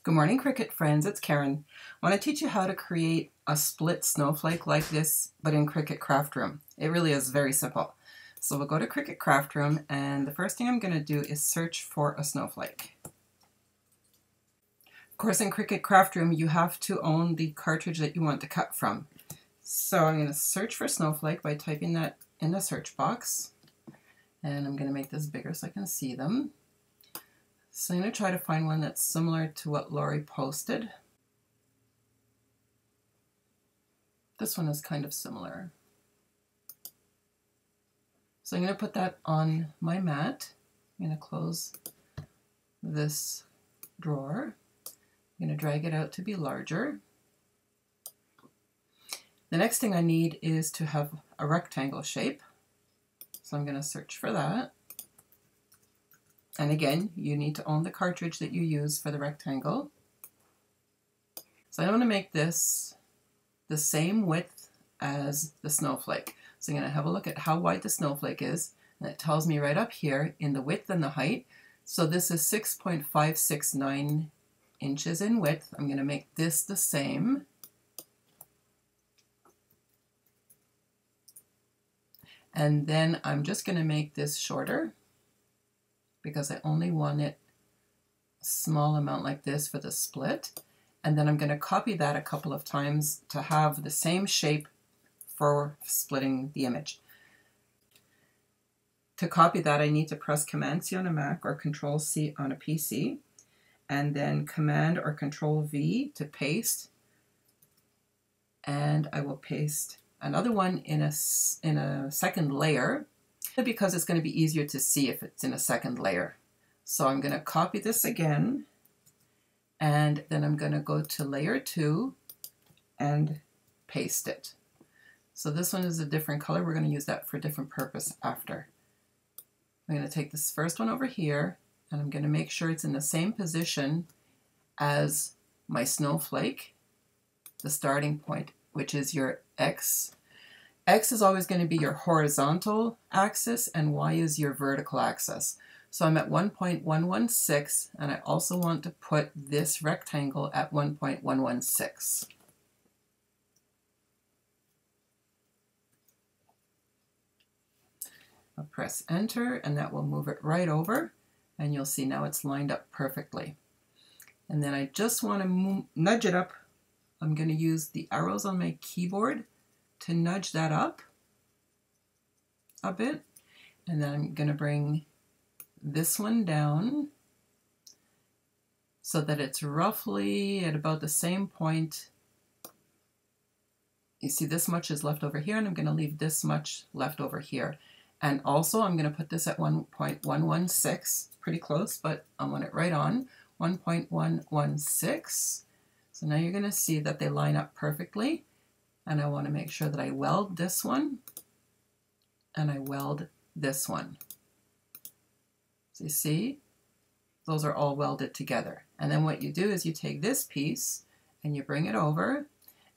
Good morning, Cricut friends. It's Karen. I want to teach you how to create a split snowflake like this, but in Cricut Craft Room. It really is very simple. So we'll go to Cricut Craft Room, and the first thing I'm going to do is search for a snowflake. Of course, in Cricut Craft Room, you have to own the cartridge that you want to cut from. So I'm going to search for snowflake by typing that in the search box. And I'm going to make this bigger so I can see them. So I'm going to try to find one that's similar to what Lori posted. This one is kind of similar. So I'm going to put that on my mat. I'm going to close this drawer. I'm going to drag it out to be larger. The next thing I need is to have a rectangle shape. So I'm going to search for that. And again, you need to own the cartridge that you use for the rectangle. So I want to make this the same width as the snowflake. So I'm going to have a look at how wide the snowflake is. And it tells me right up here in the width and the height. So this is 6.569 inches in width. I'm going to make this the same. And then I'm just going to make this shorter, because I only want it a small amount like this for the split. And then I'm going to copy that a couple of times to have the same shape for splitting the image. To copy that, I need to press Command-C on a Mac or Control-C on a PC, and then Command or Control-V to paste. And I will paste another one in a second layer, because it's going to be easier to see if it's in a second layer. So I'm going to copy this again, and then I'm going to go to layer 2 and paste it. So this one is a different color. We're going to use that for a different purpose after. I'm going to take this first one over here, and I'm going to make sure it's in the same position as my snowflake, the starting point, which is your X. X is always going to be your horizontal axis, and Y is your vertical axis. So I'm at 1.116, and I also want to put this rectangle at 1.116. I'll press enter, and that will move it right over, and you'll see now it's lined up perfectly. And then I just want to nudge it up. I'm going to use the arrows on my keyboard to nudge that up a bit, and then I'm going to bring this one down so that it's roughly at about the same point. You see this much is left over here, and I'm going to leave this much left over here. And also I'm going to put this at 1.116, pretty close, but I want it right on 1.116. So now you're going to see that they line up perfectly. And I want to make sure that I weld this one, and I weld this one. So you see, those are all welded together. And then what you do is you take this piece and you bring it over,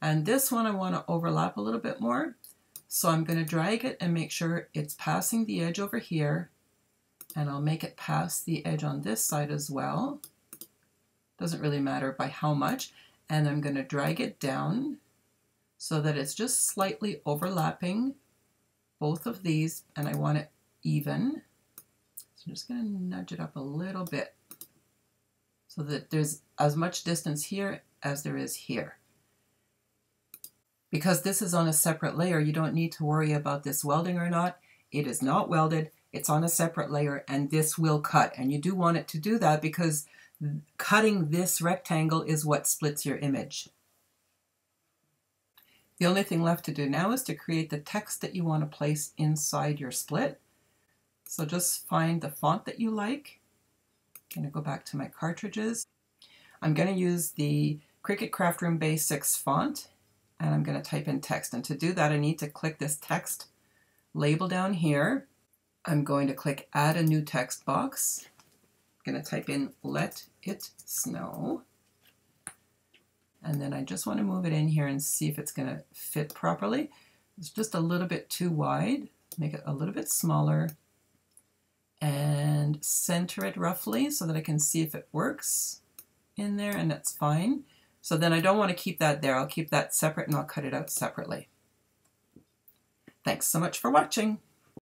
and this one I want to overlap a little bit more. So I'm going to drag it and make sure it's passing the edge over here, and I'll make it pass the edge on this side as well. Doesn't really matter by how much. And I'm going to drag it down so that it's just slightly overlapping both of these, and I want it even. So I'm just going to nudge it up a little bit so that there's as much distance here as there is here. Because this is on a separate layer, you don't need to worry about this welding or not. It is not welded, it's on a separate layer, and this will cut. And you do want it to do that because cutting this rectangle is what splits your image. The only thing left to do now is to create the text that you want to place inside your split. So just find the font that you like. I'm going to go back to my cartridges. I'm going to use the Cricut Craft Room Basics font, and I'm going to type in text. And to do that, I need to click this text label down here. I'm going to click Add a New Text Box. I'm going to type in Let It Snow. And then I just want to move it in here and see if it's going to fit properly. It's just a little bit too wide. Make it a little bit smaller. And center it roughly so that I can see if it works. in there, and that's fine. So then I don't want to keep that there. I'll keep that separate and I'll cut it out separately. Thanks so much for watching.